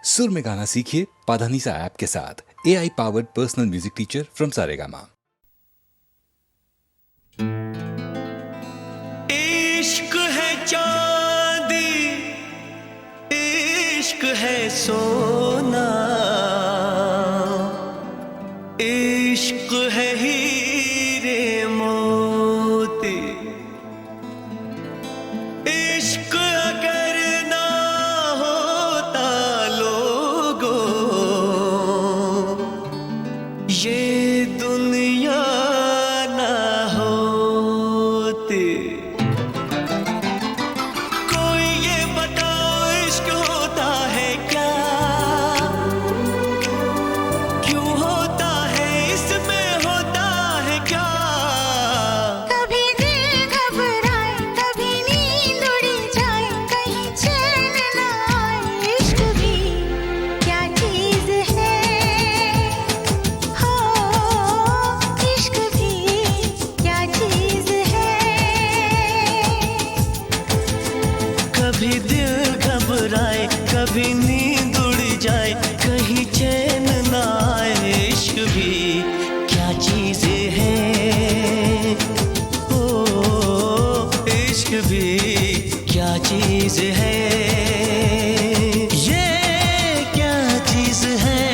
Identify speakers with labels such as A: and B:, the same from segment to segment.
A: सुर में गाना सीखिए पाधानीसा ऐप के साथ। AI powered personal music teacher from Saregama.
B: इश्क है चांदी, इश्क है सोना, इश्क है हीरे मोती। इश्क अगर ना होता लोगों, ये दुनिया ना होती। कोई ये बताओ इश्क होता है क्या, क्यों होता है, इसमें होता है क्या।
C: कभी दिल घबराए, कभी नींद उड़ जाए, कहीं चैन न आए। इश्क भी क्या चीज है, हो इश्क भी क्या चीज है।
B: कभी दिल घबराए, कभी नींद उड़ जाए, कहीं चैन ना आए। इश्क भी क्या चीज है, ओ इश्क भी क्या चीज है। ये क्या चीज है,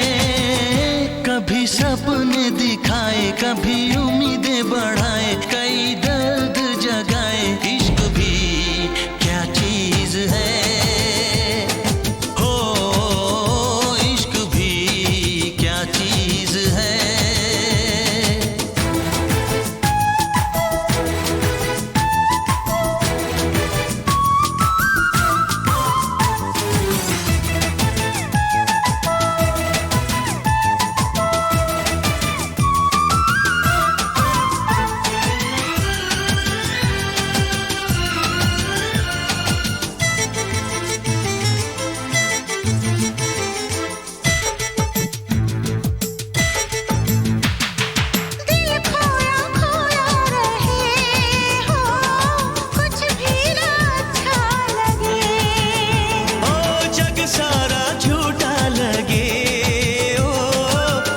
B: कभी सपने दिखाए, कभी उम्मीदें बढ़ाए, कई दर्द जगाए। इश्क भी क्या चीज है, हो इश्क भी क्या चीज है।
C: दिल खोया खोया रहे हो, कुछ भी ना अच्छा लगे।
B: ओ जग सारा झूठा लगे, ओ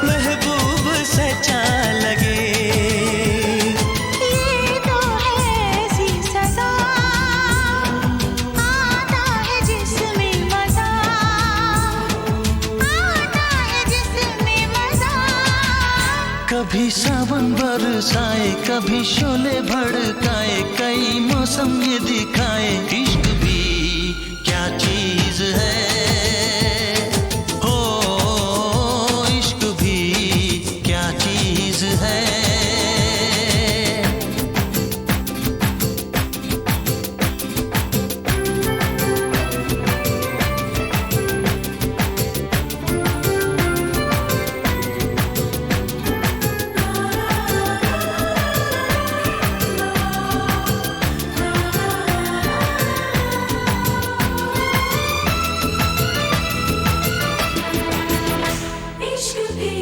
B: महबूब सच्चा लगे।
C: ये तो है ऐसी सजा, आता है जिसमें मजा, आता है जिसमें मजा।
B: कभी सावन बरसाए, कभी शोले भड़काए, कई मौसम ये दिखाए। इश्क भी क्या चीज है, हो इश्क भी क्या चीज है।
C: इश्क भी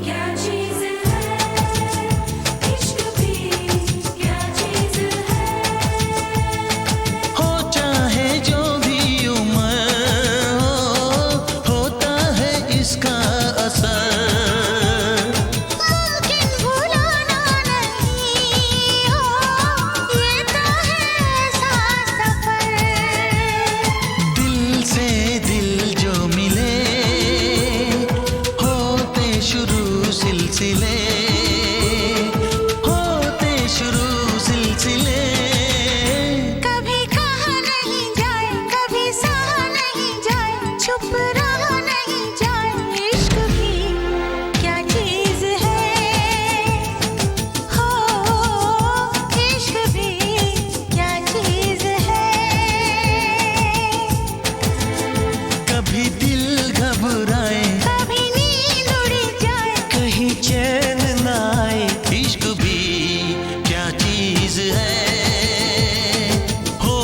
C: क्या चीज है, इश्क भी क्या चीज है।
B: हो चाहे जो भी उम्र हो, होता है इसका असर।
C: मुमकिन भुलाना नहीं हो, ये तो है ऐसा सफर।
B: दिल से दिल जो मिले, होते शुरू सिलसिले, होते शुरू सिलसिले।
C: कभी कहा नहीं जाए, कभी सहा नहीं जाए, चुप रहा नहीं जाए। इश्क भी क्या चीज है, हो इश्क भी क्या चीज है।
B: कभी दिल घबराए,
C: कभी नींद उड़ जाए,
B: कहीं चैन ना आए। इश्क भी क्या चीज है, हो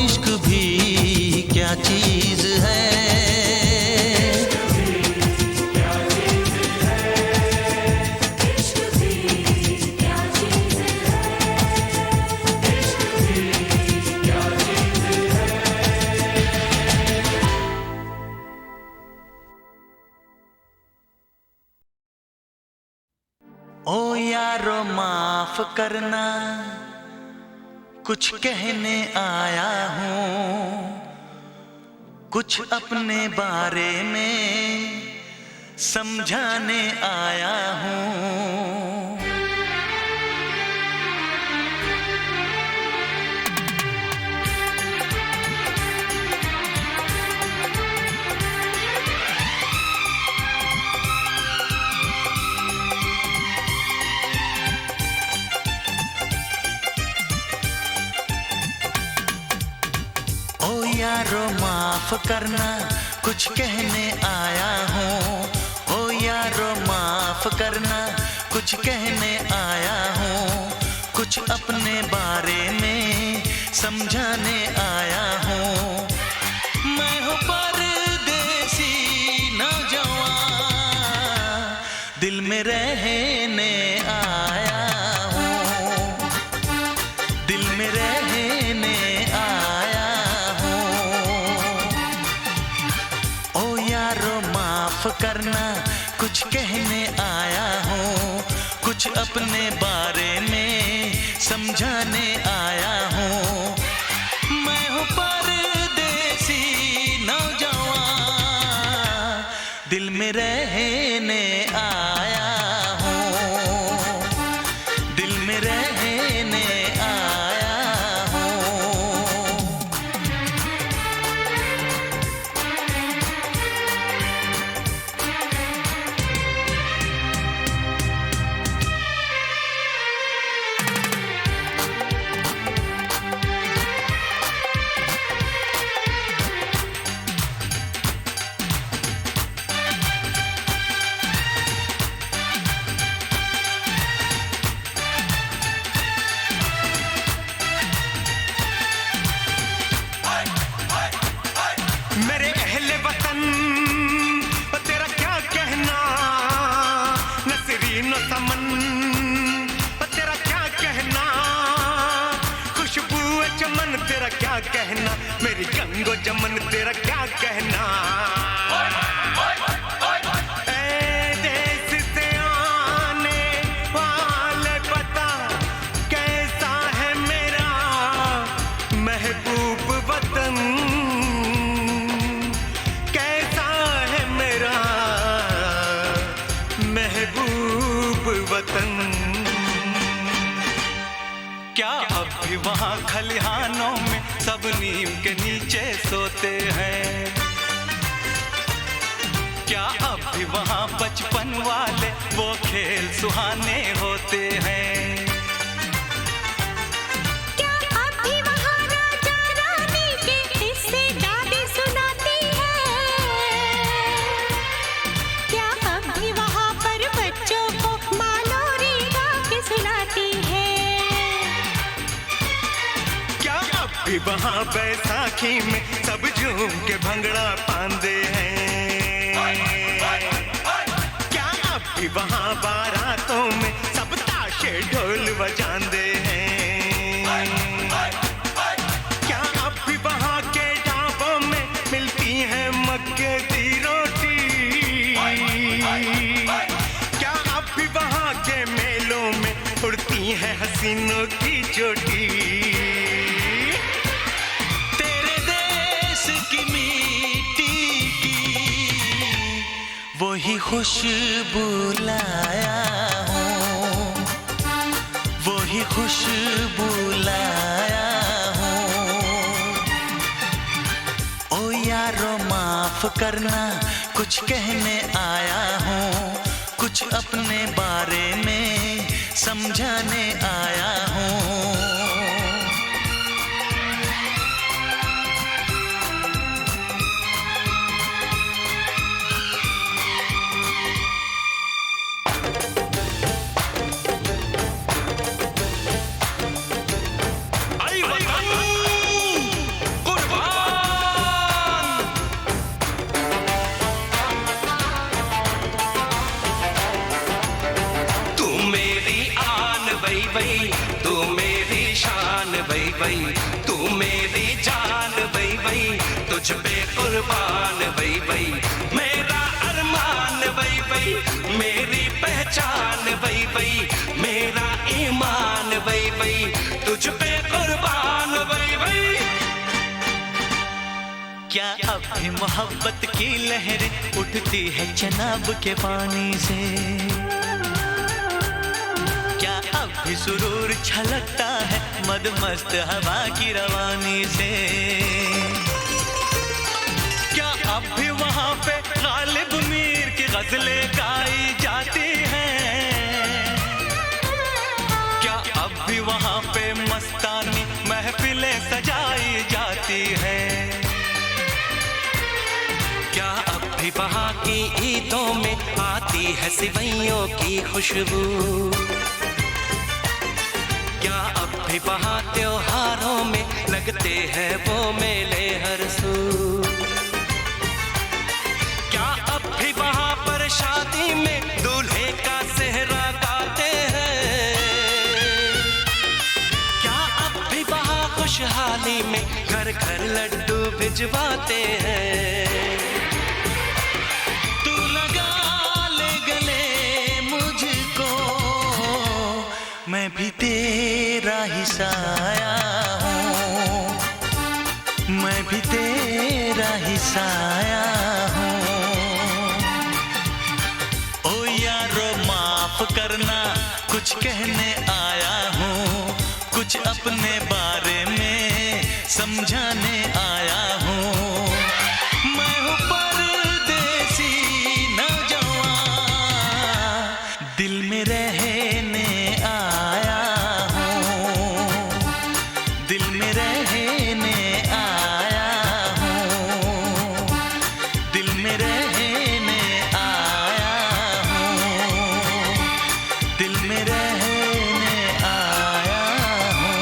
B: इश्क भी क्या चीज है। ओ यारो माफ करना, कुछ कहने आया हूँ, कुछ अपने बारे में समझाने आया हूँ। ओ यारो माफ करना, कुछ कहने आया हूँ। ओ यारो माफ करना, कुछ कहने आया हूँ, कुछ अपने बारे में समझाने आया हूँ। मैं हूँ परदेसी नौजवान, दिल में रहने आया हूँ, दिल में रहने आया हूँ। ओ यारो माफ करना, कुछ कहने आया हूँ, कुछ अपने बारे में समझाने आया हूँ। मैं हूँ परदेसी नौजवान, दिल में रहने आया हूँ, दिल में रहने आया हूँ।
D: मेरे अहले वतन, तेरा क्या कहना, नसरीन समन, तेरा क्या कहना, खुशबू चमन, तेरा क्या कहना, मेरी गंगो जमन, तेरा क्या कहना। ए देश से आने वाले पता कैसा है मेरा महबूब वतन, महबूब वतन। क्या अब भी वहाँ खलिहानों में सब नीम के नीचे सोते हैं? क्या अब भी वहाँ बचपन वाले वो खेल सुहाने होते हैं?
C: क्या अब भी वहाँ राजा रानी के किस्से दादी सुनाती है? क्या अब भी वहाँ पर बच्चों को मालोरी गा के सुनाती है?
D: क्या अब भी वहाँ बैसाखी में सब झूम के भंगड़ा पांदे हैं? क्या अब भी वहाँ बारातों में सब ताशे ढोल बजाते हैं? क्या अब भी वहाँ के ढाबों में मिलती है मक्के की रोटी? क्या अब भी वहाँ के मेलों में उड़ती है हसीनों की चोटी?
B: तेरे देश की मिट्टी की वही खुशबू लाया हूँ, वही खुशबू लाया हूँ। ओ यारो माफ करना, कुछ कहने आया हूँ, कुछ अपने बारे में समझाने आया हूँ।
E: तू मेरी शान बई बई, तू मेरी जान बई बई, तुझ पे कुर्बान बई बई, मेरा अरमान बई बई, मेरी पहचान पहचान वही वही मेरा ईमान वही वही तुझ पे कुर्बान वही वही।
B: क्या अब भी मोहब्बत की लहरें उठती है चनाब के पानी से? क्या अब भी सुरूर छलकता है मदमस्त हवा की रवानी से? क्या अब भी वहाँ पे गालिब मीर की गजलें गाई जाती हैं? क्या अब भी वहाँ पे मस्तानी महफिलें सजाई जाती हैं? क्या अब भी वहाँ की ईदों में आती है सिवैयों की खुशबू? क्या अब भी वहाँ त्योहारों में लगते हैं वो मेले हर सू? क्या अब भी वहाँ पर शादी में दूल्हे का सेहरा गाते हैं? क्या अब भी वहाँ खुशहाली में घर घर लड्डू भिजवाते हैं? मैं भी तेरा ही साया हूँ, मैं भी तेरा ही साया हूँ। ओ यारो माफ करना कुछ कहने आया हूँ, कुछ अपने बारे में समझाने आया हूँ। मैं हूँ परदेसी नौजवान, दिल में रहने आया हूँ, दिल में रहने आया हूँ, दिल में रहने आया हूँ, दिल में रहने आया हूँ।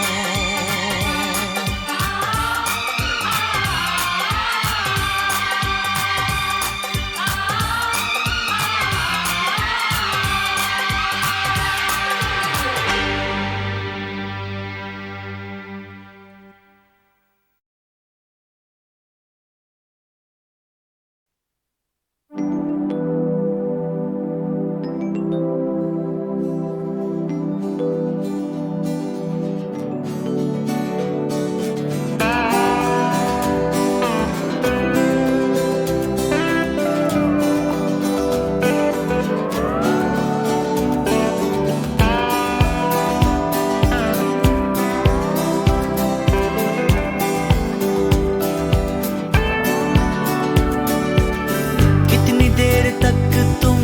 B: कितनी देर तक तुम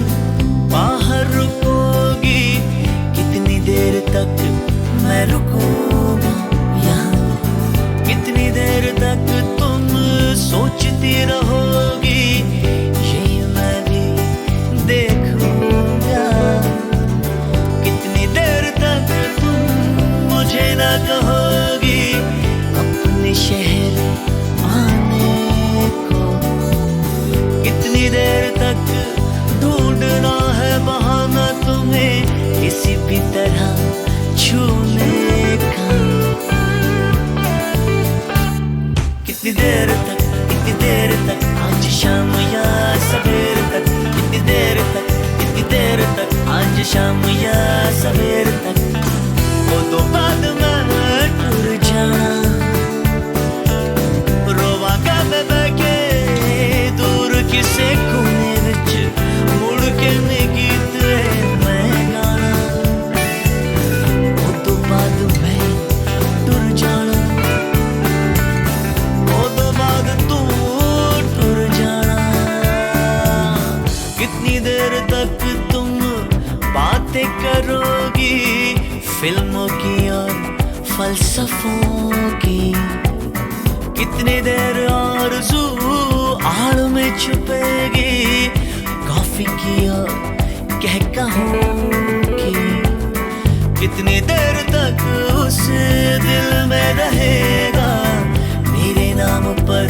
B: बाहर रुकोगी, कितनी देर तक मैं रुकूंगा यहाँ? कितनी देर तक तुम सोचती रहोगी, यही मैं भी देखूंगा। कितनी देर तक तुम मुझे ना कहोगी अपने शहर आने को? कितनी देर तक ढूंढना है बहाना तुम्हें किसी भी तरह छूने का? कितनी देर तक आज शाम या सवेर तक? कितनी देर तक आज शाम या सवेर तक? वो तो बाद में टूर जाना, रोवा का बके दूर किसे कोने विच मुड़ के मैं गीत मैं गाना। वो तो बाद मैं टुर जाना, वो तो बाद तू टुर जाना। कितनी देर तक तुम बातें करोगी फिल्मों की और फलसफों की? कितनी देर आरज़ू आड़ में छुपेगी कॉफी की और कहकहों की? कितनी देर तक उस दिल में रहेगा मेरे नाम पर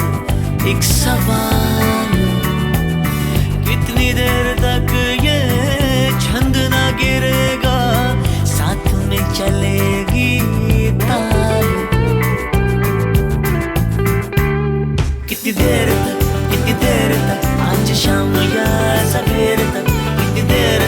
B: एक सवाल? कितनी देर तक ये छंद ना गिरेगा साथ में चलेगी ताल? कितनी देर तक आज शाम या सवेर तक? कितनी देर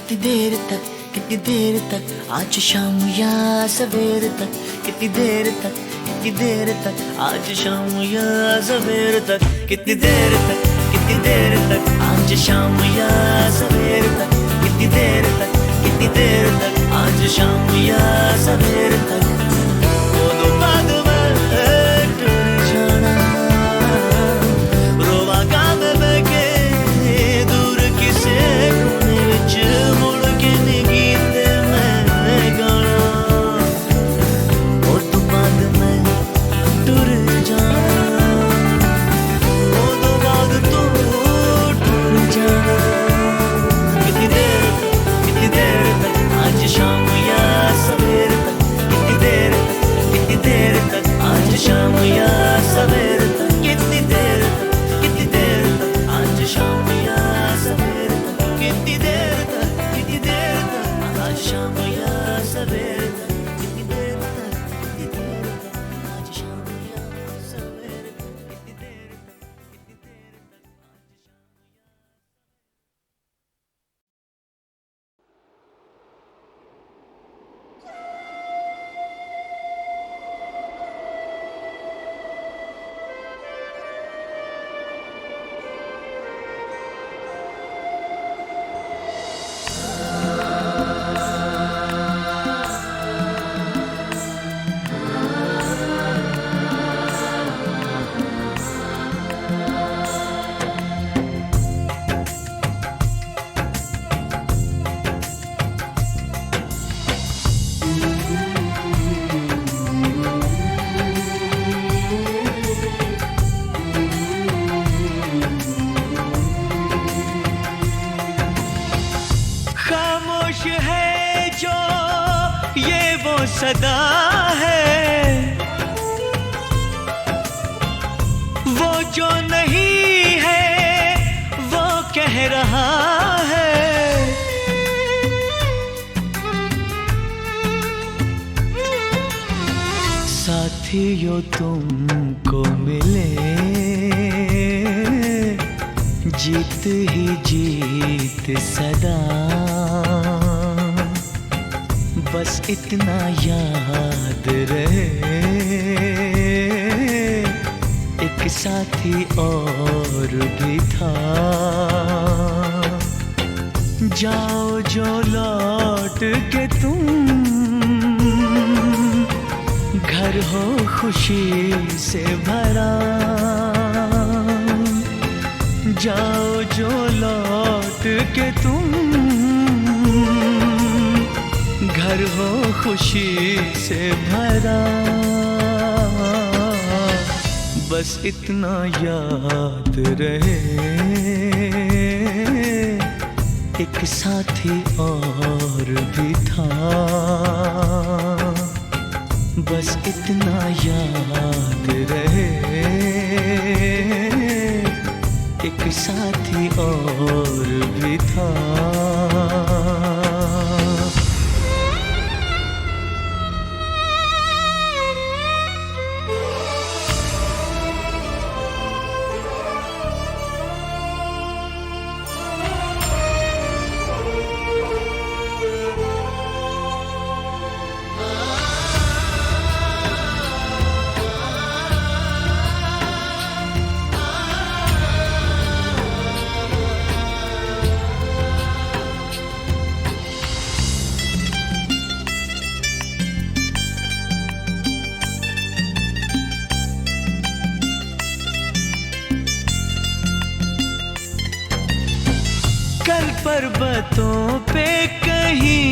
B: कितनी देर तक आज शाम या सवेर तक, कितनी देर तक आज शाम या सवेर तक, कितनी देर तक आज शाम या सवेर तक, कितनी देर तक आज शाम या सवेर तक। वो तो बाद में टूट जाना, रोवा गाँव में के दूर किसे कोने विच मुड़ के नी गीत मैं गाना। वो तो बाद में टूट जाना, वो तो बाद तो टूट जाना। कितनी देर तक आज शाम या सवेर तक, कितनी देर तक आज शाम या सवेर तक, कितनी देर तक आज शाम या सवेर तक, कितनी देर तक आज शाम या सवेर तक, कितनी देर तक आज शाम या सवेर तक, कितनी देर तक
D: खामोश है जो ये वो सदा है, वो जो नहीं है वो कह रहा है। साथियों तुमको मिले जीत ही जीत सदा, बस इतना याद रहे एक साथी और भी था। जाओ जो लौट के तुम, घर हो खुशी से भरा। जाओ जो लौट के तुम, घर हो खुशी से भरा। बस इतना याद रहे एक साथी और भी था। बस इतना याद रहे एक साथी और भी था। कल पर्वतों पे कहीं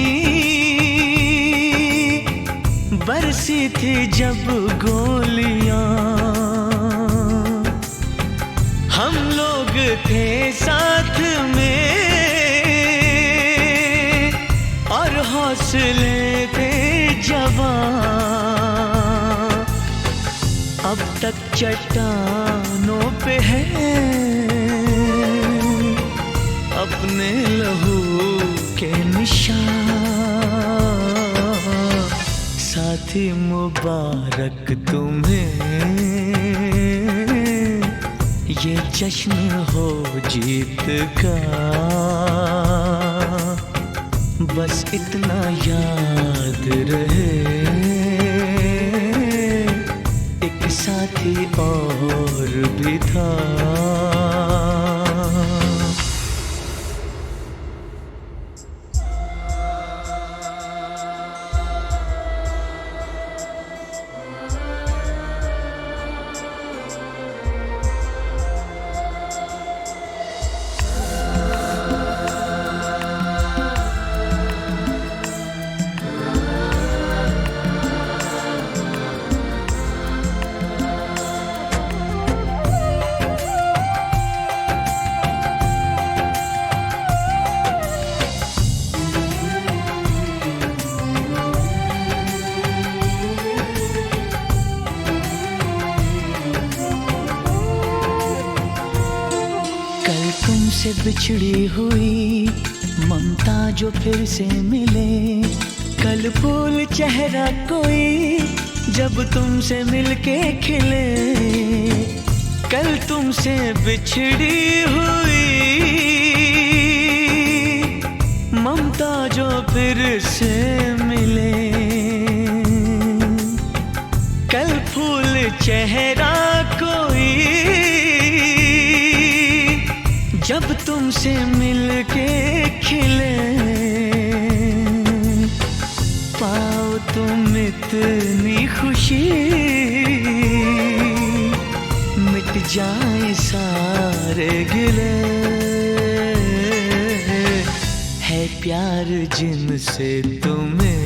D: बरसी थी जब गोलियां, हम लोग थे साथ में और हौसले थे जवां। अब तक चट्टानों पे है अपने लहू के निशान। साथी मुबारक तुम्हें, ये जश्न हो जीत का।
B: बस इतना याद रहे, एक साथी और भी था। तुमसे बिछड़ी हुई ममता जो फिर से मिले, कल फूल चेहरा कोई जब तुमसे मिलके खिले। कल तुमसे बिछड़ी हुई ममता जो फिर से मिले, कल फूल चेहरा कोई जब तुमसे मिलके खिले। पाओ तुम इतनी खुशी, मिट जाए सारे गिले। है प्यार जिनसे तुम्हें,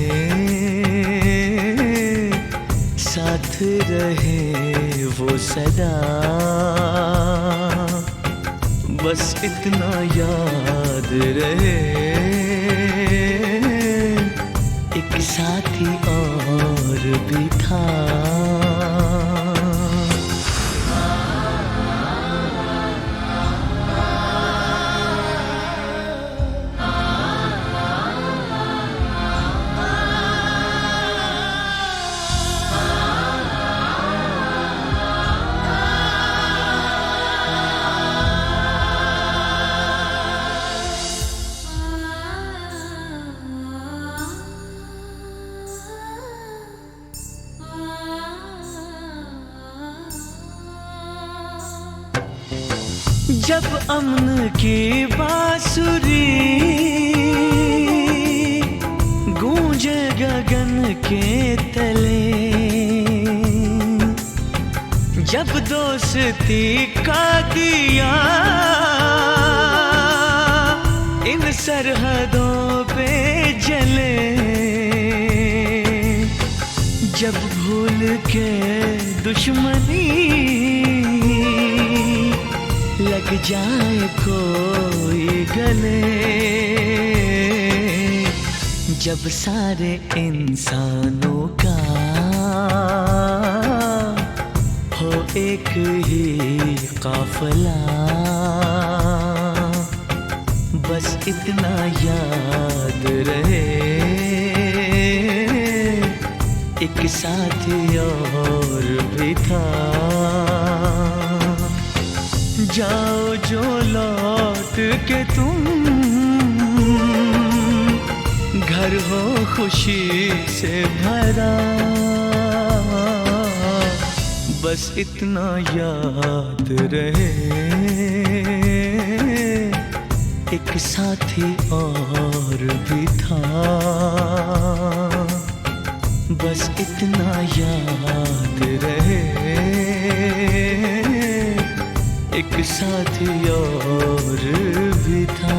B: साथ रहे वो सदा। बस इतना याद रहे, एक साथी और भी था। जब अमन की बांसुरी गूंजे गगन के तले, जब दोस्ती का दिया इन सरहदों पे जले, जब भूल के दुश्मनी लग जाए कोई गले, जब सारे इंसानों का हो एक ही काफिला। बस इतना याद रहे, एक साथी और भी था। जाओ जो लौट के तुम, घर हो खुशी से भरा। बस इतना याद रहे, एक साथी और भी था। बस इतना याद रहे, एक साथी और भी था।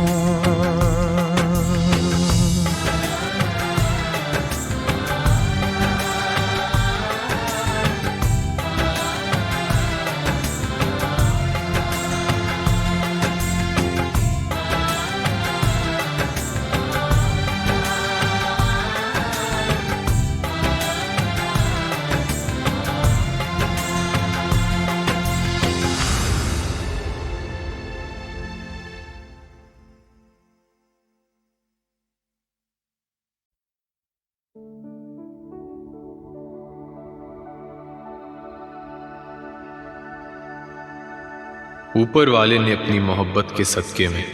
F: ऊपर वाले ने अपनी मोहब्बत के सदके में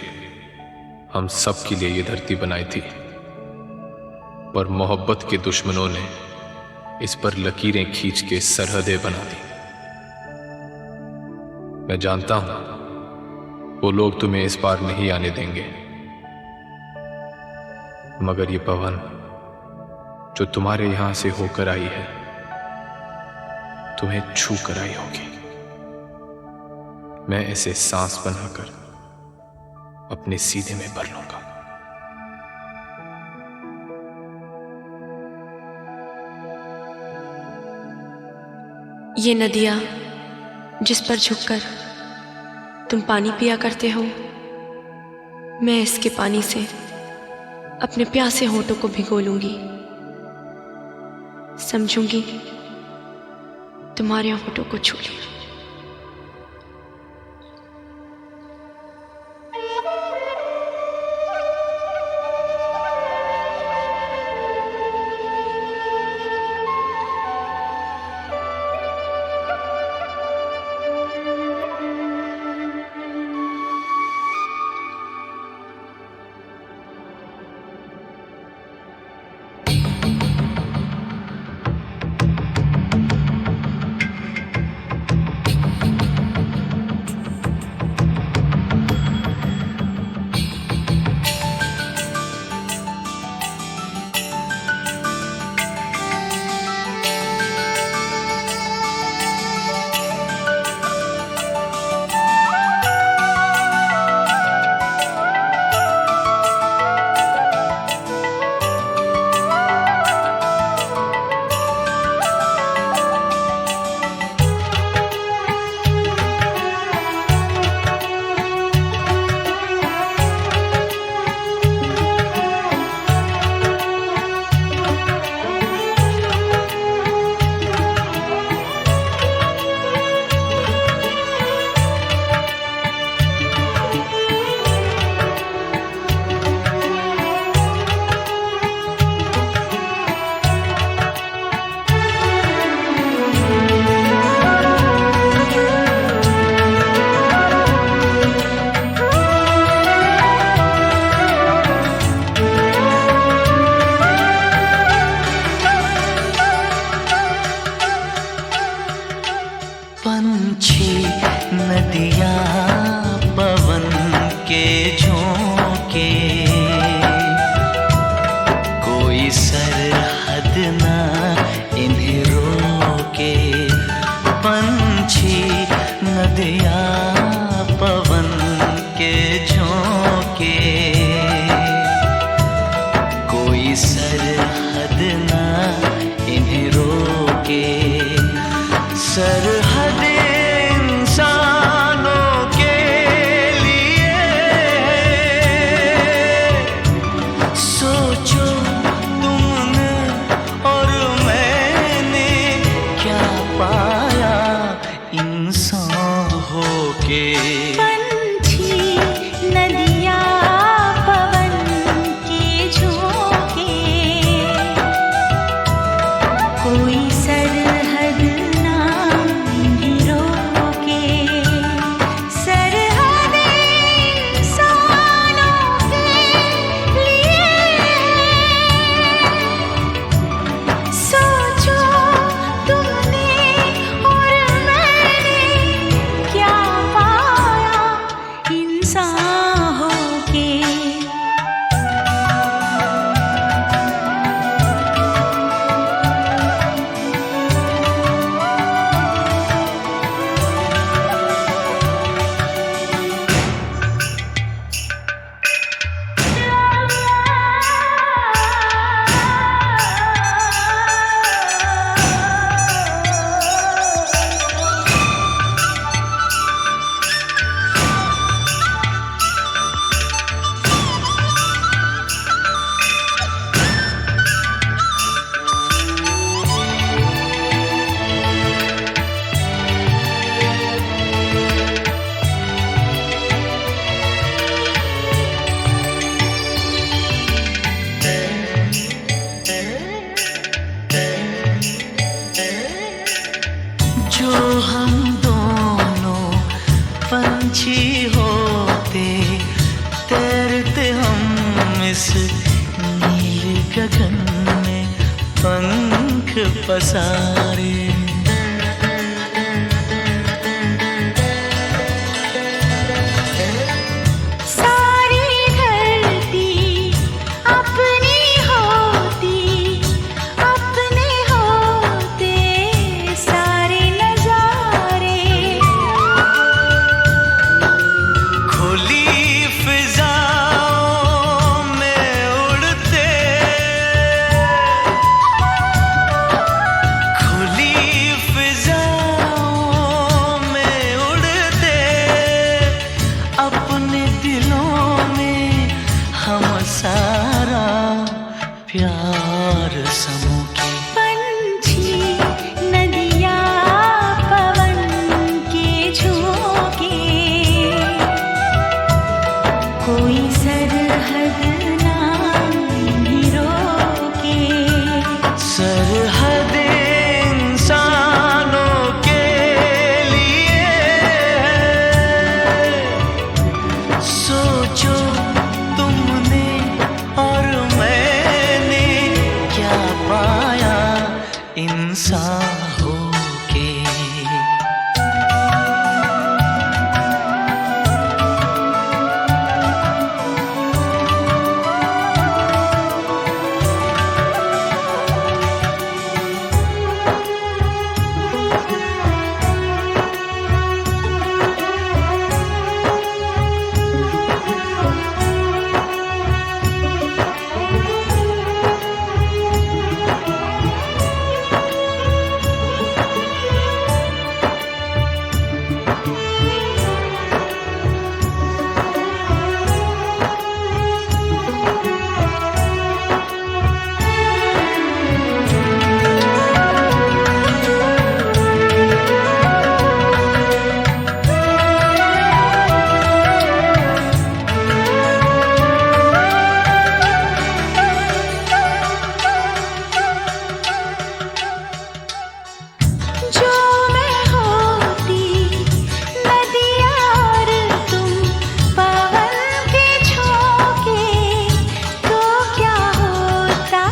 F: हम सब के लिए ये धरती बनाई थी। पर मोहब्बत के दुश्मनों ने इस पर लकीरें खींच के सरहदें बना दी। मैं जानता हूं वो लोग तुम्हें इस पार नहीं आने देंगे, मगर ये पवन जो तुम्हारे यहां से होकर आई है तुम्हें छू कर आई होगी। मैं ऐसे सांस बनाकर अपने सीधे में भर लूंगा।
G: ये नदियाँ जिस पर झुककर तुम पानी पिया करते हो, मैं इसके पानी से अपने प्यासे होठों को भिगो लूंगी। समझूंगी तुम्हारे होठों को छू लिया।
B: पंछी नदियाँ पवन के झोंके, कोई सरहद ना इन्हें रोके। पंछी नदियाँ पवन के झोंके, कोई सरहद ना इन्हें रोके। सरहद इंसानों के लिए, सोचो तुमने और मैंने क्या पाया इंसान होके।
C: पंछी नदियाँ पवन के झोंके, कोई सरहद ना इन्हें रोके। सरहद इंसानों के लिए, सोचो तुमने और मैंने क्या पाया इंसान होके।
B: जो हम दोनों पंछी होते, तैरते हम इस नीले गगन पंख पसारे।
C: सारी धरती अपनी होती, अपने होते सारे नजारे।
B: खुली फिजाओं में उड़ते, खुली फिजाओं में उड़ते, अपने दिलों में हम सारा प्यार समूह के।
C: पंछी नदियाँ पवन के झोंके, कोई सरहद ना इन्हें रोके।
B: सरहद इंसानों के लिए है। सोचो तुमने और मैंने क्या पाया इंसान होके।
C: जो मैं होती नदियाँ और तुम पवन के झोंके, तो क्या होता।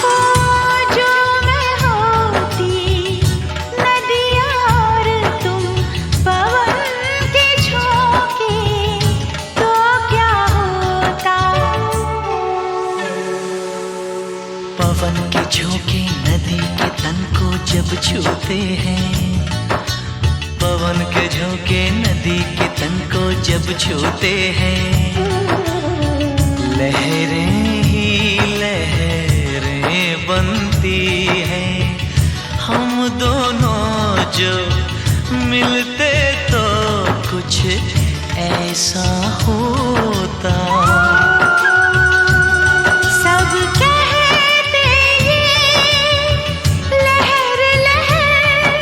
C: ओ जो मैं होती नदियाँ और तुम पवन के झोंके, तो क्या होता।
B: पवन के झोंके नदी के तन को जब छूते हैं, पवन के झोंके नदी के तन को जब छूते हैं, लहरें ही लहरें बनती हैं। हम दोनों जो मिलते तो कुछ ऐसा होता।
C: सब कहते ये लहर लहर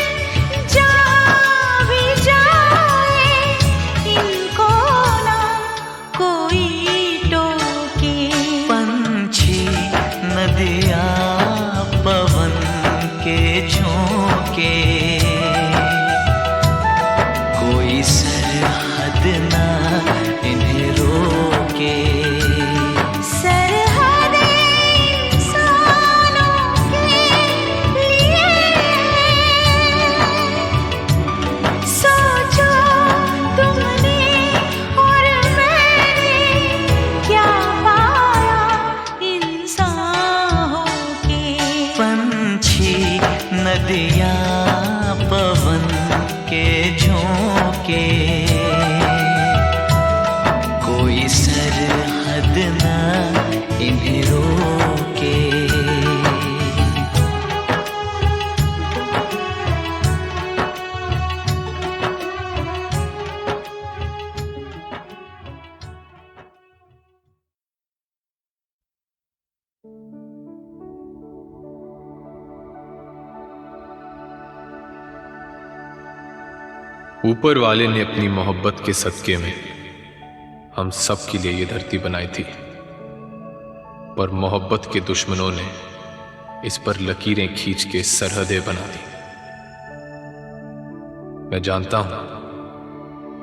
C: जा भी जाए, इनको ना कोई टोके।
B: पंछी नदियाँ पवन के झोंके, कोई सरहद ना इन्हें रोके।
C: सरहद इंसानों के लिए है। सोचो तुमने और मैंने क्या पाया इंसान होके।
B: पंछी नदियाँ पवन के झोंके, कोई सरहद ना इन्हें रोके।
F: ऊपर वाले ने अपनी मोहब्बत के सदके में हम सब के लिए ये धरती बनाई थी, पर मोहब्बत के दुश्मनों ने इस पर लकीरें खींच के सरहदें बना दी। मैं जानता हूं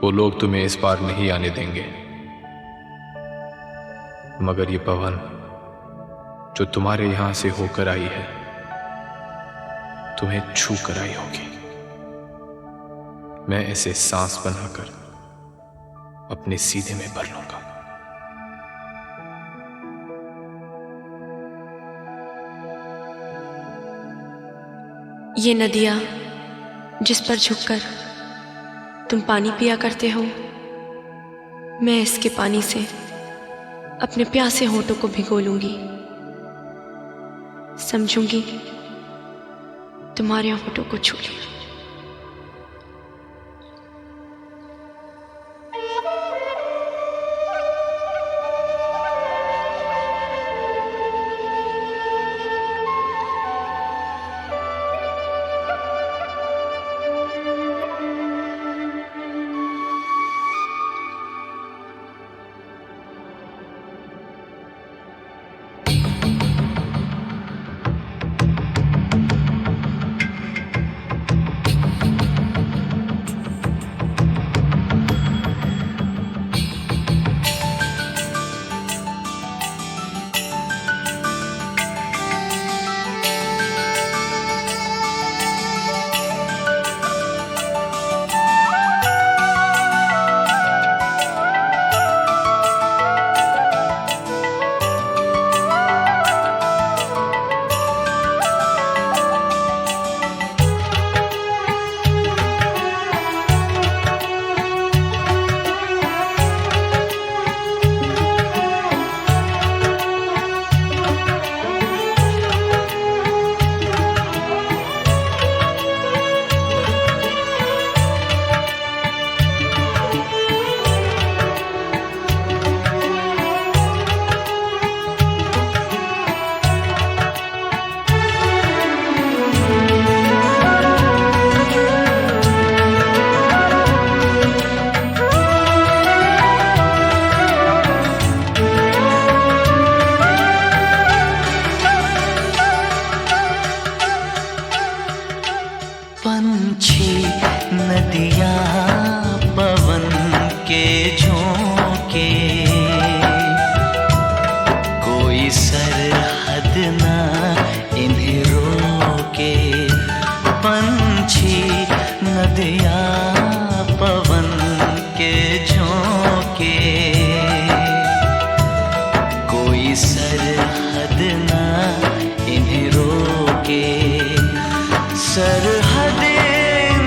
F: वो लोग तुम्हें इस पार नहीं आने देंगे, मगर ये पवन जो तुम्हारे यहां से होकर आई है तुम्हें छू कर आई होगी। मैं इसे सांस बनाकर अपने सीधे में भर लूंगा।
G: ये नदियाँ जिस पर झुककर तुम पानी पिया करते हो, मैं इसके पानी से अपने प्यासे होठों को भिगो लूंगी। समझूंगी तुम्हारे होठों को छू लिया।
B: पंछी नदिया पवन के झोंके, कोई सरहद ना इन्हें रोके। पंछी नदिया पवन के झोंके, कोई सरहद ना इन्हें रोके। सरहद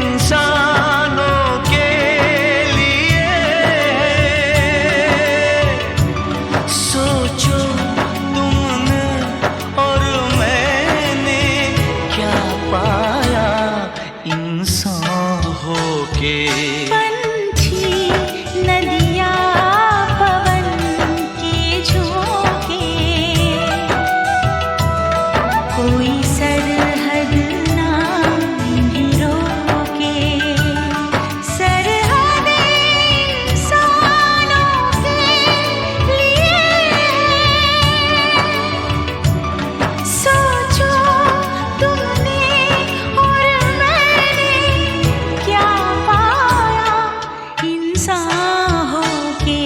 B: इंसानों के लिए, सोचो तुमने और मैंने क्या पाया इंसान होके।
C: पंछी नदिया पवन के झोंके, कोई सरहद ना इन्हें रोके। सरहद इंसानों के लिए, सोचो तुमने और मैंने क्या पाया इंसान होके।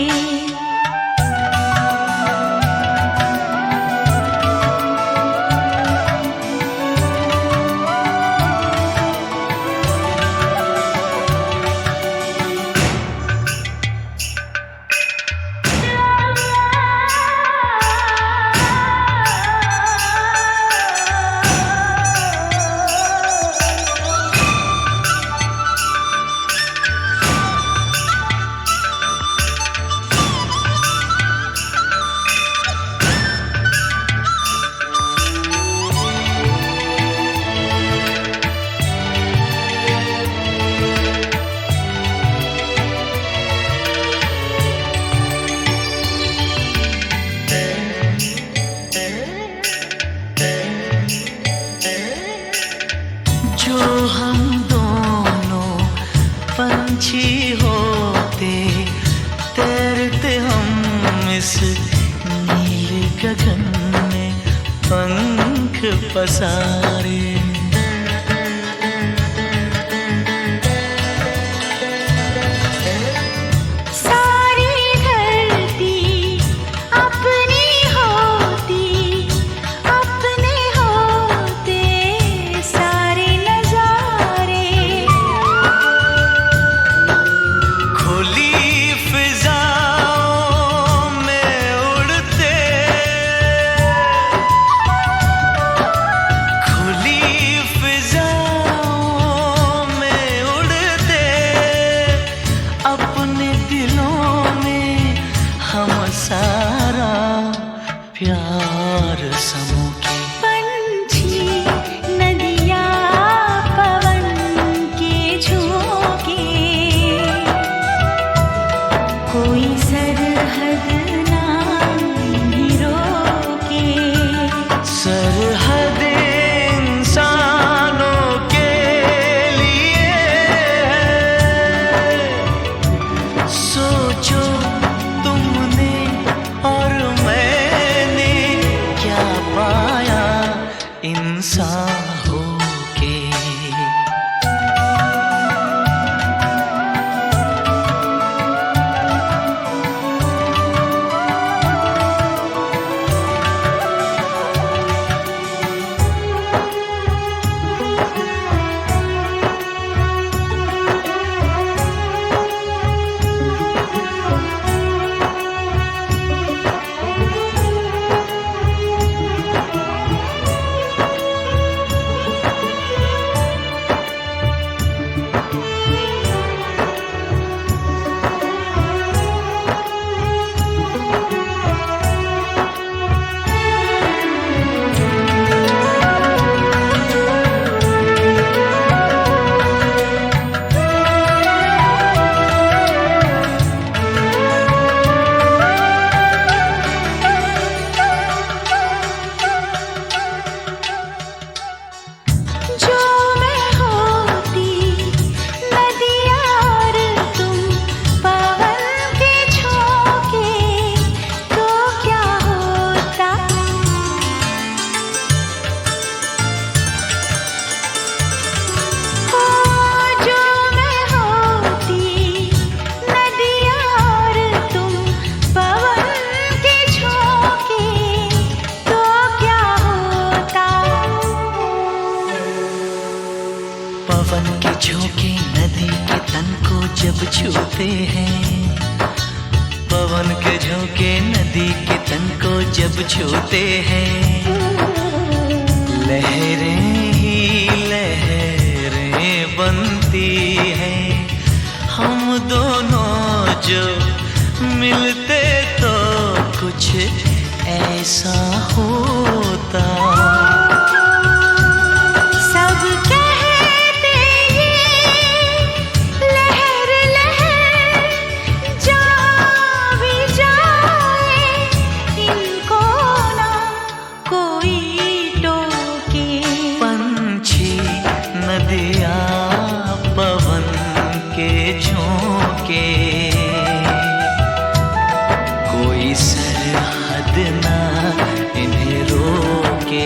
B: जो हम दोनों पंछी होते, तैरते हम इस नील गगन में पंख पसारे।
C: सारी धरती अपनी
B: इंसान हो के। पवन के झोंके नदी के तन को जब छूते हैं, पवन के झोंके नदी के तन को जब छूते हैं, लहरें ही लहरें बनती हैं। हम दोनों जो मिलते तो कुछ ऐसा होता। पवन के झोंके कोई सरहद ना इन्हें रोके।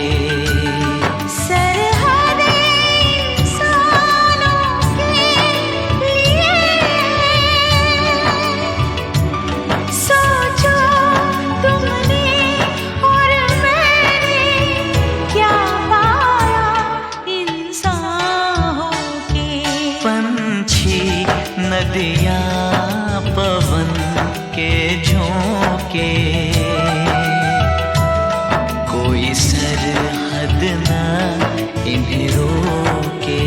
B: नदियाँ पवन के झोंके कोई सरहद ना इन्हें रोके।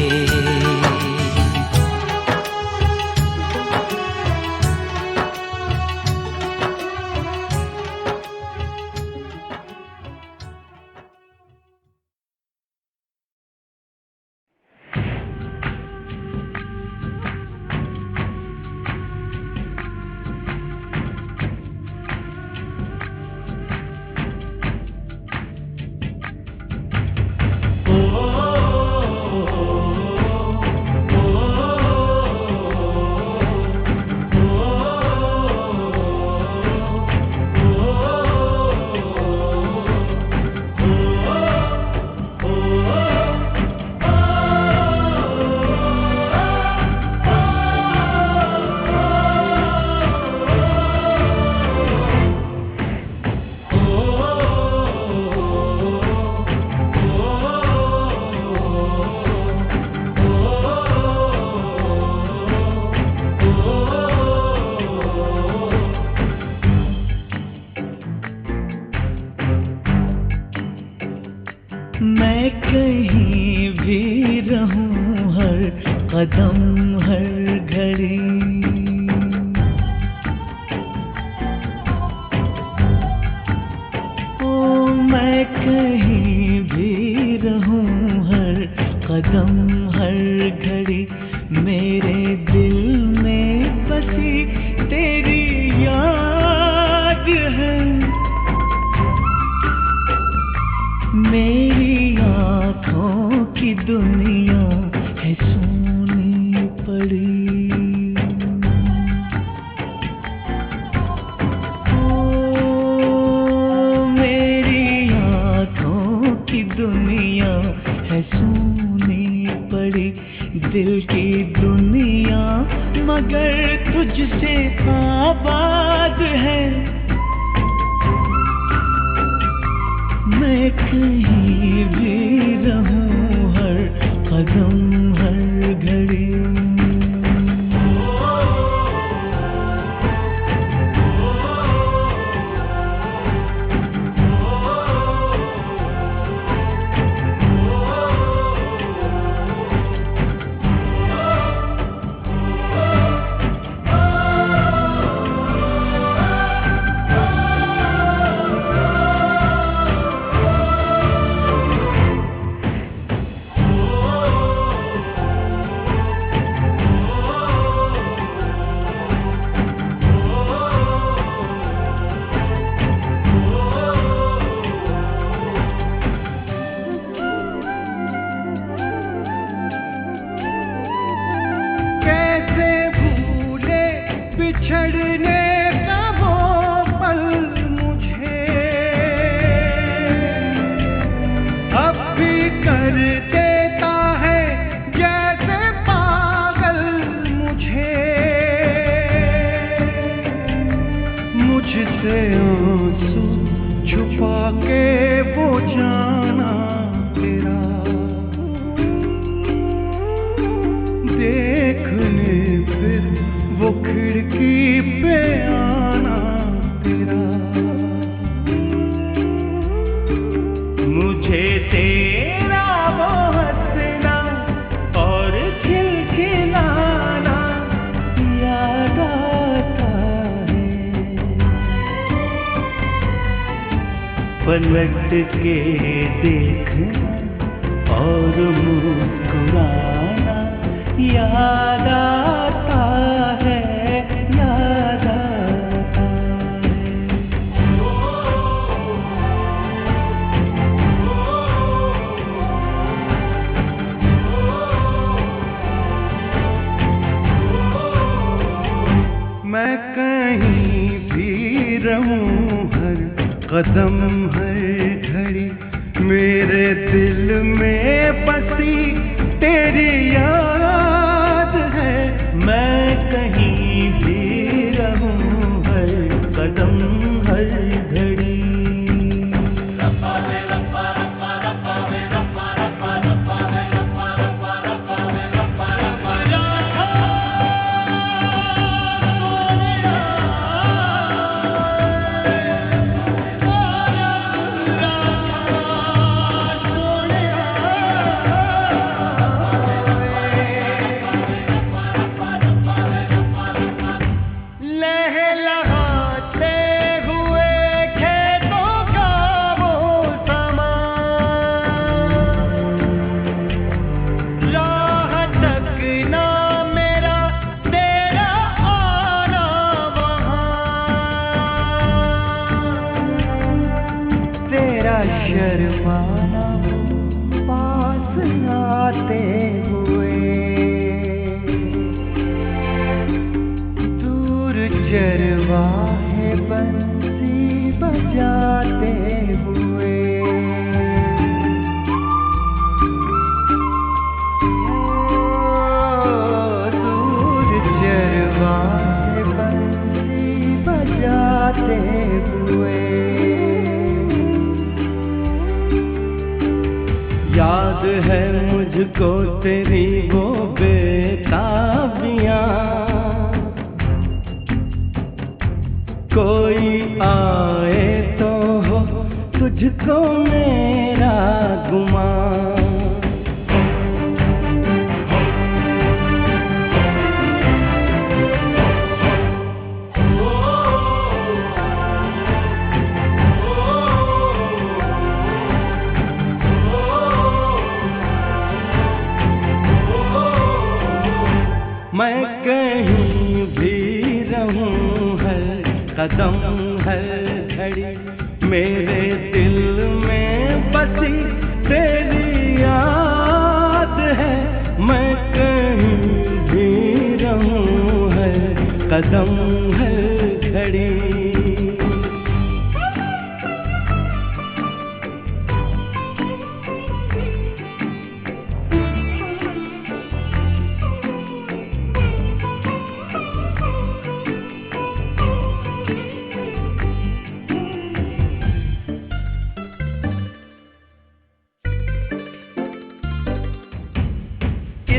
B: मैं कहीं भी रहूं हर कदम हर घड़ी, ओ मैं कहीं भी रहूं हर कदम हर घड़ी, मेरे दिल में बसी तेरी याद है। मेरी आँखों की दुनिया है सोनी पड़ी, ओ मेरी आँखों की दुनिया दिल की दुनिया मगर तुझसे आबाद है। मैं कहीं भी रहूं हर कदम हर घड़ी। बिछड़ने का वो पल मुझे अब भी कर देता है जैसे पागल मुझे। मुझसे आंसू छुपा के वो जाना तेरा देखने फिर वो खिड़की पे आना तेरा। मुझे तेरा वो हंसना और खिलखिलाना याद आता है। पलट के देखना और मुस्कुराना याद आता है, याद आता है। मैं कहीं भी रहूं हर कदम हर घड़ी मेरे दिल में बसी तेरी याद है। मैं कहीं भी रहूं हर कदम हर घड़ी। शर्माना पास आते हुए दूर चरवाहे बंसी बजाते हुए। दूर चरवाहे बंसी बजाते हुए। याद है मुझको तेरी वो बेताबियां, कोई आए तो हो तुझको मेरा गुमान। मैं कहीं भी रहूं हर कदम हर घड़ी मेरे दिल में बसी तेरी याद है। मैं कहीं भी रहूं हर कदम हर घड़ी।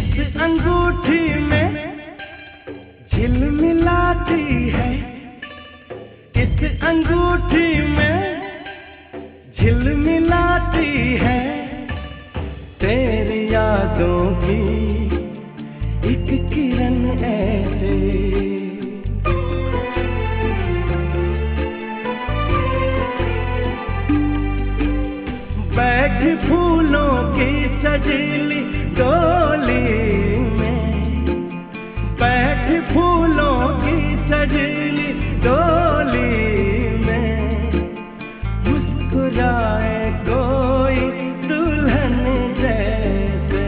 H: इस अंगूठी में झिलमिलाती है, इस अंगूठी में झिलमिलाती है, तेरी यादों की एक किरण ऐसे। बैठी फूलों की सजीली डोली में, बैठी फूलों की सजीली डोली में, मुस्कुराए कोई दुल्हन जैसे।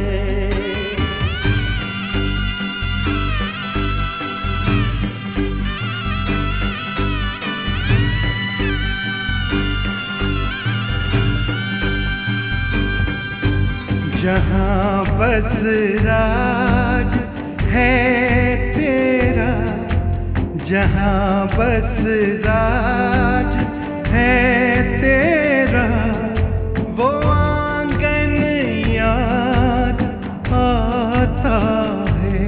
H: जहाँ बस राज है तेरा, जहाँ बस राज है तेरा, वो आंगन याद आता है।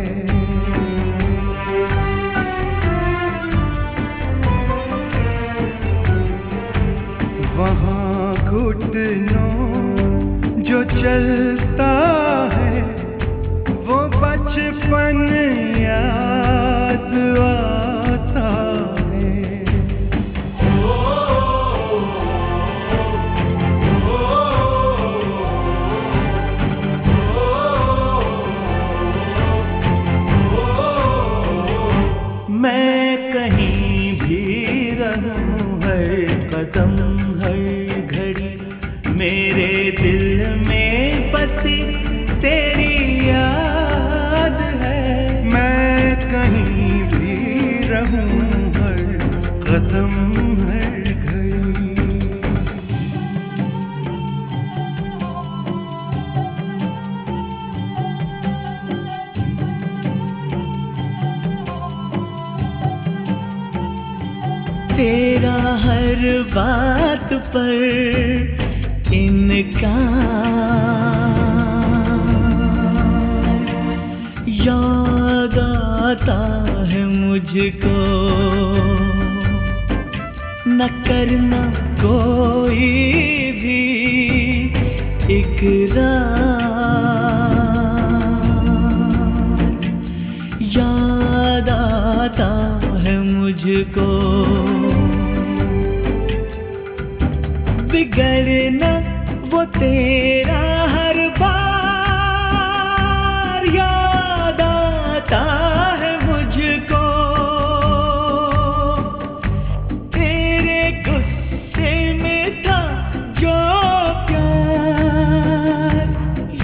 H: वहाँ घुटनों जो चलता है, वो बचपन याद आता है। मैं कहीं भी रहूं, हर कदम हर घड़ी मेरे दिल में बसी तेरी याद है। मैं कहीं भी रहूं, हर कदम हर घड़ी। तेरा हर बात पर इनकार, याद आता है मुझको, न करना कोई भी इकरार, याद आता है मुझको, बिगड़ना वो तेरा हर बार, याद आता है मुझको, तेरे गुस्से में था जो प्यार,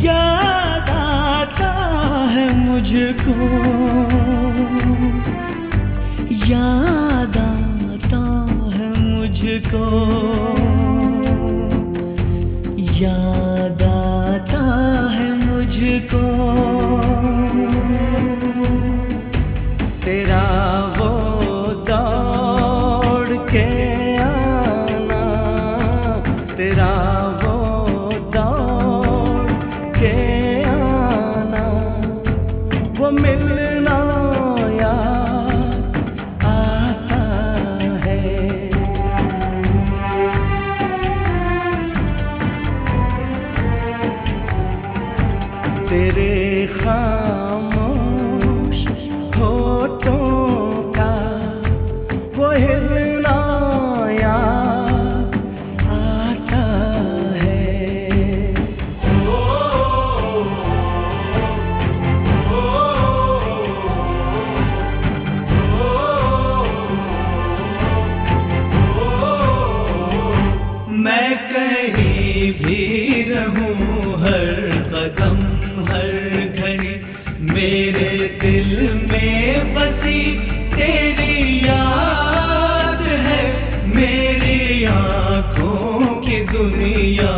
H: याद आता है मुझको, याद आता है मुझको, याद आता है मुझको। तेरा वो दौड़ के आना, तेरा वो दौड़ के आना, वो मिलना याद आता है। तेरे खामोश होठों का वो हिलना याद आता है। मैं कहीं भी रहूं, हर कदम हर घड़ी मेरे दिल में बसी तेरी याद है। मेरी आँखों की दुनिया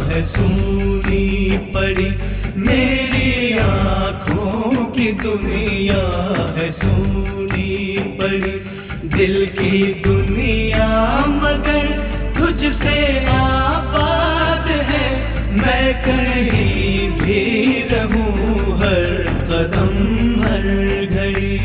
H: है सुनी पड़ी, मेरी आँखों की दुनिया है सुनी पड़ी, दिल की दुनिया मगर तुझसे आबाद है। मैं कहीं भी रहूं हर कदम हर घड़ी।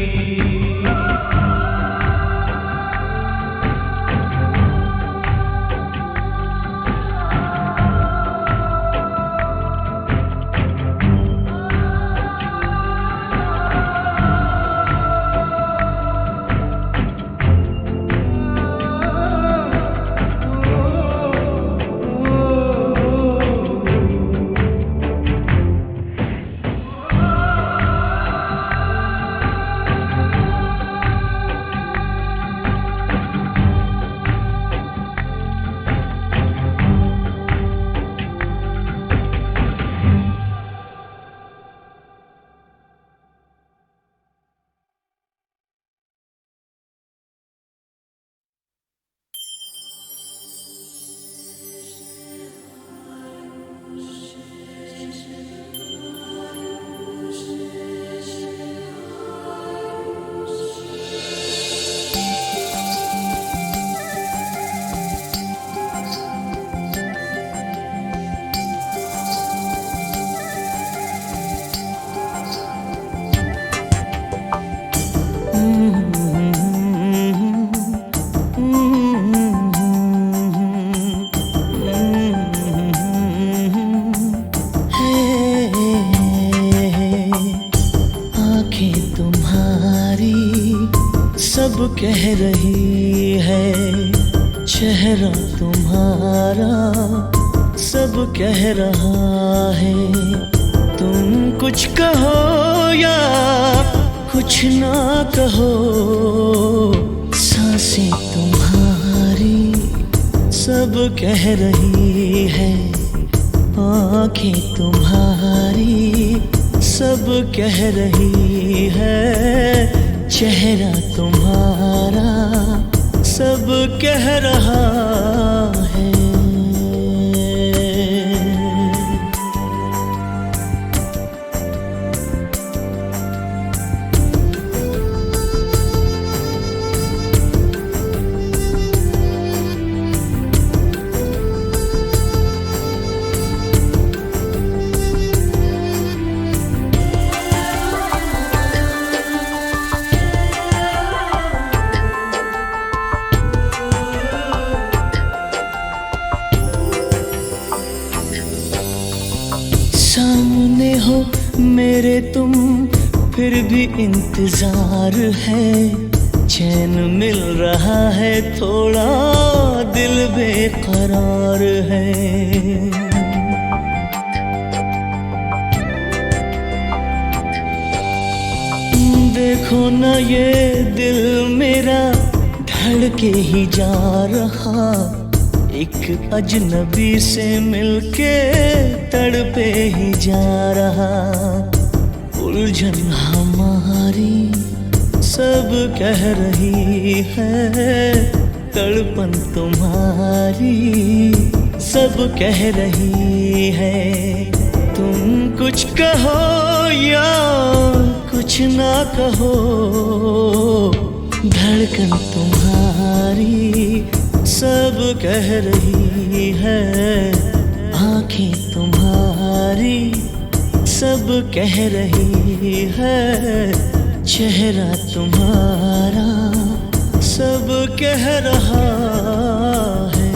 B: सब कह रही है, चेहरा तुम्हारा सब कह रहा है। तुम कुछ कहो या कुछ ना कहो, सांसें तुम्हारी सब कह रही है, आँखें तुम्हारी सब कह रही है, चेहरा तुम्हारा सब कह रहा है। सामने हो मेरे तुम फिर भी इंतजार है, चैन मिल रहा है थोड़ा दिल बेकरार है। देखो ना ये दिल मेरा धड़के ही जा रहा, एक अजनबी से मिलके तड़पे ही जा रहा। उलझन हमारी सब कह रही है, तड़पन तुम्हारी सब कह रही है। तुम कुछ कहो या कुछ ना कहो, धड़कन तुम्हारी सब कह रही है, आँखें तुम्हारी सब कह रही है, चेहरा तुम्हारा सब कह रहा है।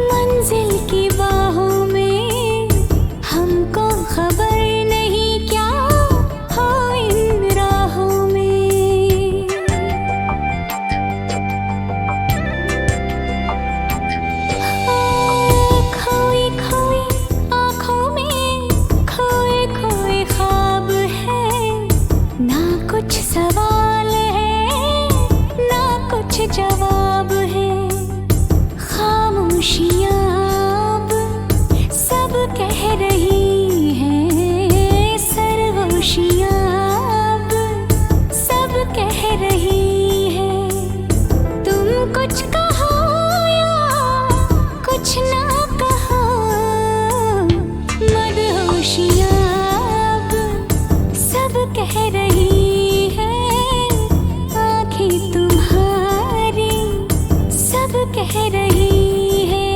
C: मंजिल की बाहों में, हमको खबर नहीं कह रही है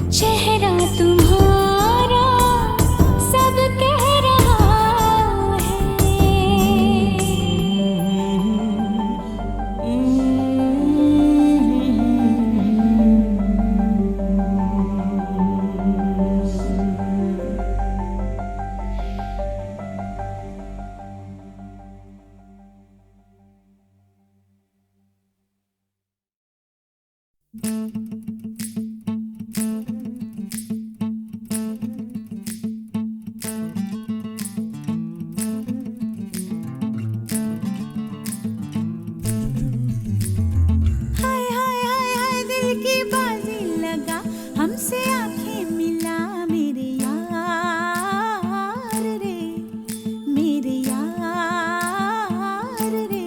C: चेहरा तुम्हारा सब कह रहा हाय हाय हाय हाय दिल की बाजी लगा हमसे आंखें मिला मेरे यार रे मेरे यार रे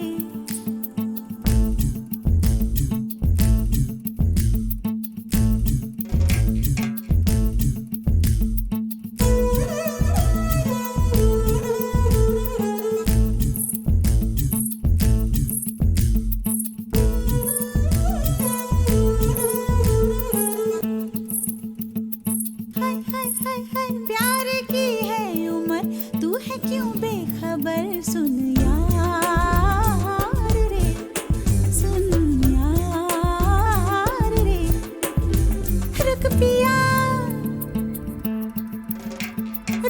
C: हाय हाय हाय हाय प्यार की है उम्र तू है क्यों बेखबर सुन यार रे सुन यार रे रुक पिया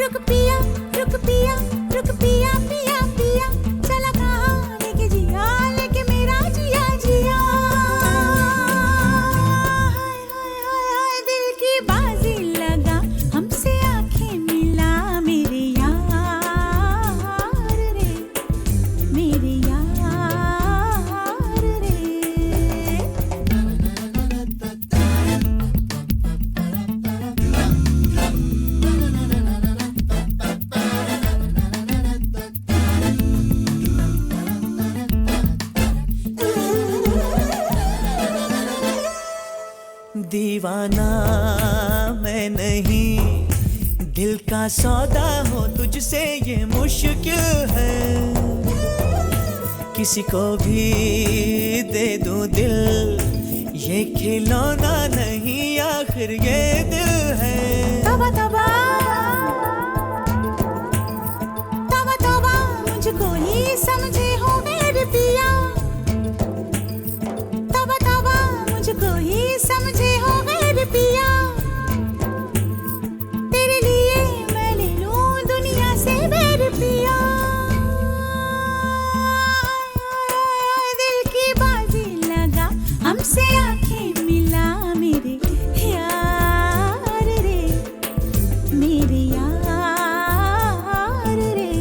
C: रुक पिया रुक पिया रुक पिया पिया पिया चला कहाँ लेके जिया लेके मेरा जिया जिया हाय हाय हाय हाय दिल की बाजी लगा हमसे आंखें मिला मेरे यार रे मेरे यार रे
B: दीवाना मैं नहीं दिल का सौदा हो तुझसे ये मुश्किल है किसी को भी दे दूं दिल ये खिलौना नहीं आखिर ये दिल है
C: तौबा तौबा तौबा तौबा मुझको ही समझे हो मेरे पिया तौबा तौबा मुझको ही समझे हो मेरे पिया तेरे लिए मैं ले लूं दुनिया से मेरे पिया दिल की बाजी लगा हमसे आंखें मिला मेरे यार रे मेरे यार रे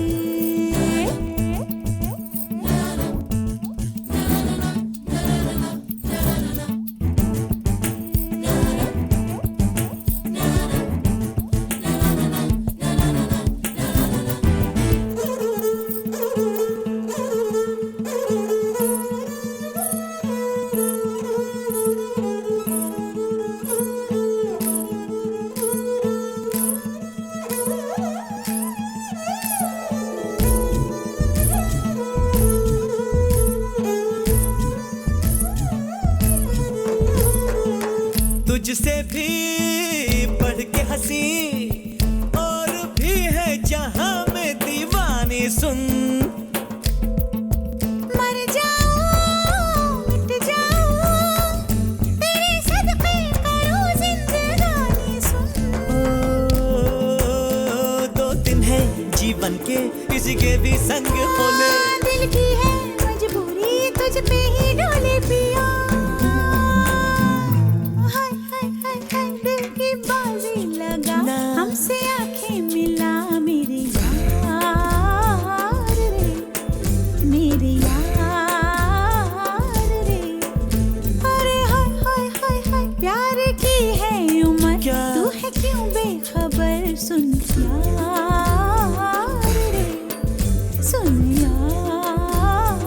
B: तुझसे भी बढ़ के हंसी और भी है जहां में दीवानी सुन
C: मर जाऊं मिट जाऊं तेरे सदके करूं जिंदगानी सुन
B: ओ, 2 दिन है जीवन के किसी के भी संग होने
C: दिल की है मजबूरी तुझ पे ही डोले पिया हाय हाय हाय हाय दिल की बाजी लगा हमसे आंखें मिला मेरे यार रे मेरे यार रे अरे हाय हाय हाय हाय प्यार की है उम्र
B: क्या?
C: तू है क्यों बेखबर सुन यार रे सुन यार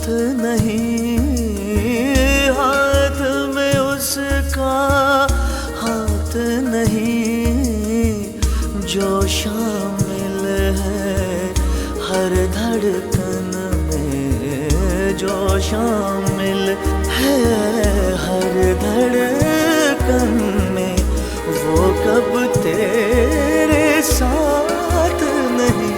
B: साथ नहीं, हाथ में उसका हाथ नहीं, जो शामिल है हर धड़कन में, जो शामिल है हर धड़कन में, वो कब तेरे साथ नहीं।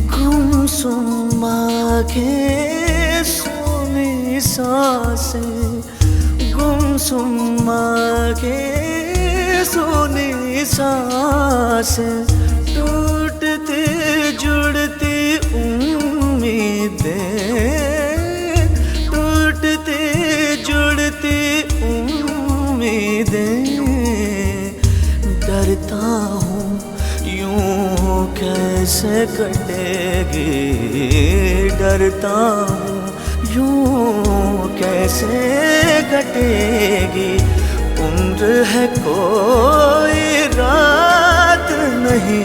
B: गुमसुम आँखें सोनी सांसें, गुमसुम आँखें सोनी सांसें, टूटती जुड़ती उम्मीदें, टूटती जुड़ती उम्मीदें, डरता हूँ यूं कैसे कटेगी, डरता हूँ यूं कैसे कटेगी, उम्र है कोई रात नहीं।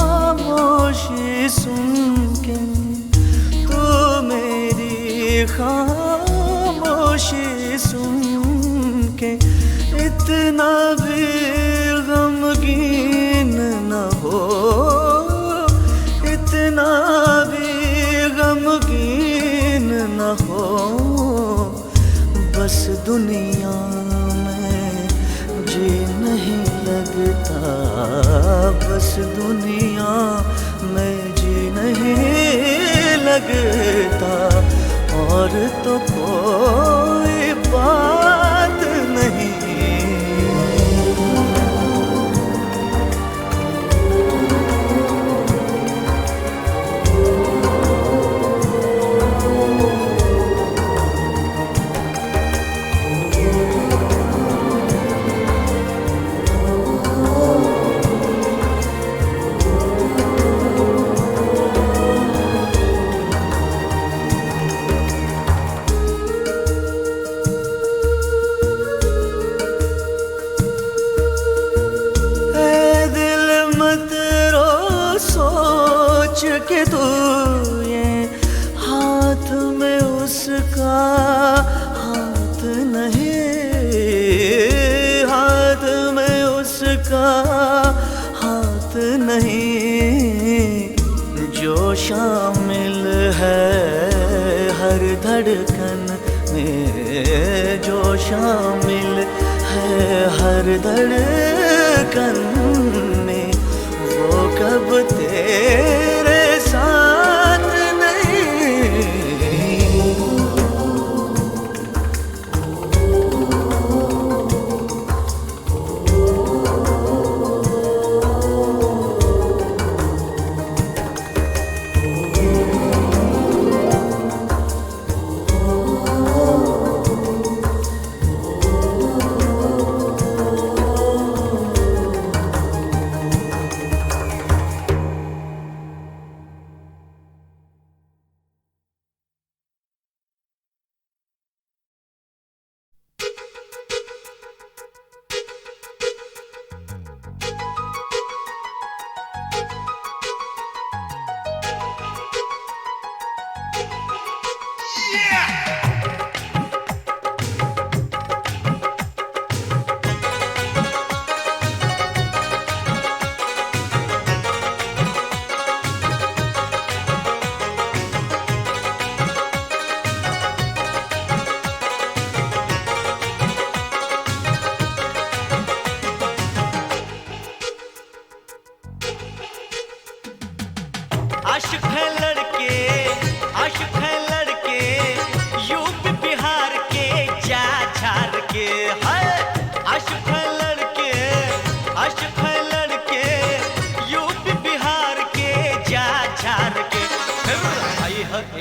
B: खामोशी सुन के, तो मेरी खामोशी सुन के, इतना भी गमगीन न हो, इतना भी गमगीन न हो, बस दुनिया में जी नहीं लगता, बस दुनिया में जी नहीं लगता, और तो कोई बात नहीं। के तू ये हाथ में उसका हाथ नहीं, हाथ में उसका हाथ नहीं, जो शामिल है हर धड़कन में, जो शामिल है हर धड़कन में, वो कब तेरे साथ नहीं।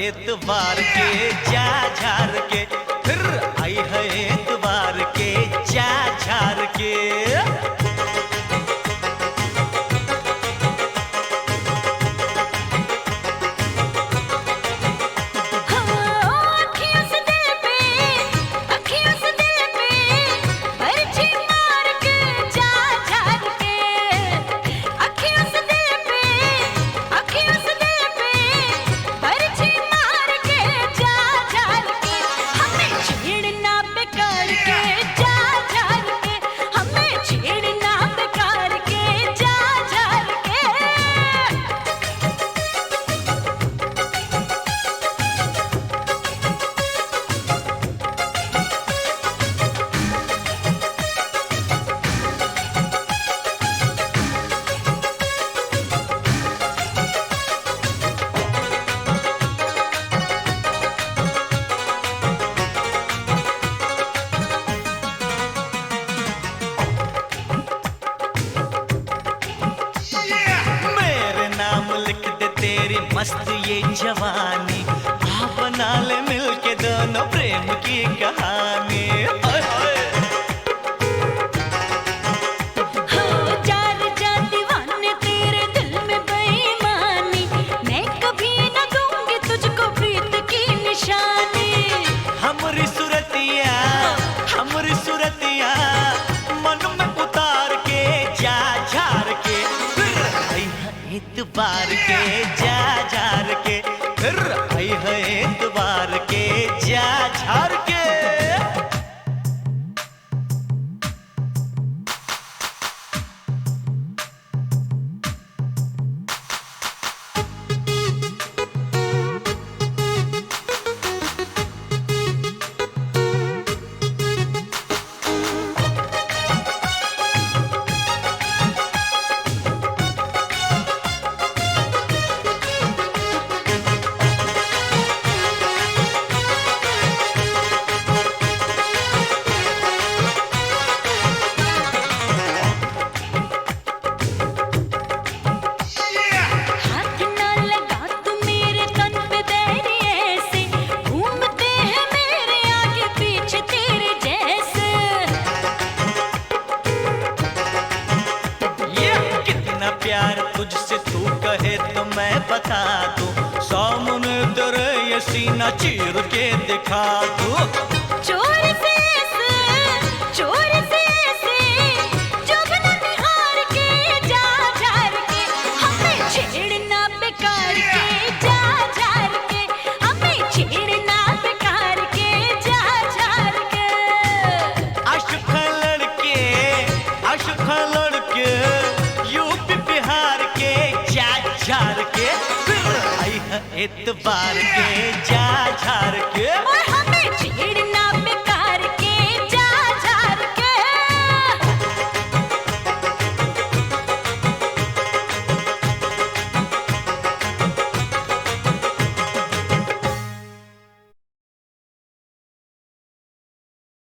B: एतबार के जा झार के, फिर आई है एतबार के जा झार के। मस्त ये जवानी आ बना ले मिलके दोनों प्रेम की कहानी।
C: चार दीवाने तेरे दिल में बेईमानी, मैं कभी न दूंगी तुझको प्रीत की निशानी।
B: हमरी सुरतिया मन में उतार के जा झार के, फिर आई है एतबार के जा झार के, फिर आई है एतबार के जा झार के। तुझसे तू कहे तो मैं बता दूं, सामने तेरे ये सीना चीर के दिखा दूं।
C: चोर से जब न निहार के जा झार के, हमें छेड़ना बेकार के जा झार के, हमें छेड़ना बेकार के जा झार के।
B: आशिक लड़के यूपी बिहार के जा झार के, फिर आई है एतबार के जा झार के।